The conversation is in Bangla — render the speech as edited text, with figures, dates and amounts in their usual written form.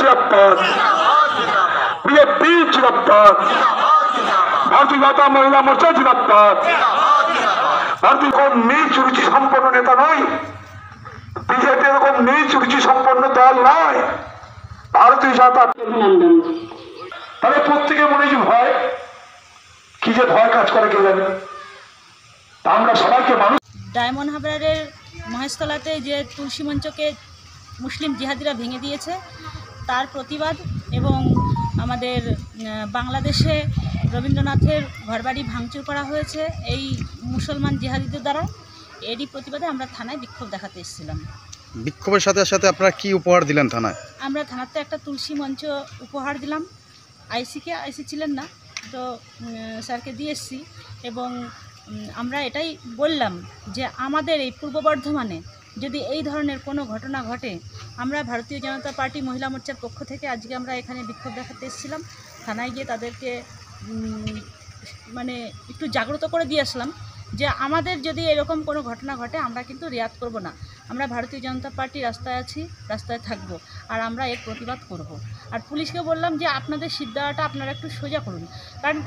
जिंदाबाद, बीजेपी जिंदाबाद, भारतीय जनता महिला मोर्चा जिंदाबाद। भारतीय को नीच रुचि सम्पन्न नेता नয়, বিজেপি এরকম নীচ রুচি সম্পন্ন দল নয়। ভারতীয় জনতা তবে প্রত্যেকে মনে যে ভয়, কি যে ভয় কাজ করে কে জানে। আমরা সবাইকে মানুষ ডায়মন্ড হারবারের মহেশতলাতে যে তুলসী মঞ্চকে মুসলিম জিহাদিরা ভেঙে দিয়েছে তার প্রতিবাদ এবং আমাদের বাংলাদেশে রবীন্দ্রনাথের ঘরবাড়ি ভাঙচুর করা হয়েছে এই মুসলমান জিহাদিদের দ্বারা, এরই প্রতিবাদে আমরা থানায় বিক্ষোভ দেখাতে এসেছিলাম। বিক্ষোভের সাথে সাথে আপনারা কি উপহার দিলেন থানায়? আমরা থানাতে একটা তুলসী মঞ্চ উপহার দিলাম, আইসি ছিলেন না তো স্যারকে দিয়ে এসেছি এবং আমরা এটাই বললাম যে আমাদের এই পূর্ব বর্ধমানে যদি এই ধরনের কোনো ঘটনা ঘটে, আমরা ভারতীয় জনতা পার্টি মহিলা মোর্চার পক্ষ থেকে আজকে আমরা এখানে বিক্ষোভ দেখাতে এসেছিলাম। থানায় গিয়ে তাদেরকে মানে একটু জাগ্রত করে দিয়ে আসলাম যে আমাদের যদি এরকম কোনো ঘটনা ঘটে আমরা কিন্তু রিয়াত করব না, আমরা ভারতীয় জনতা পার্টি রাস্তায় আছি, রাস্তায় থাকব, আর আমরা এর প্রতিবাদ করব। আর পুলিশকে বললাম যে আপনাদের সিদ্ধান্তটা আপনারা একটু সোজা করুন, কারণ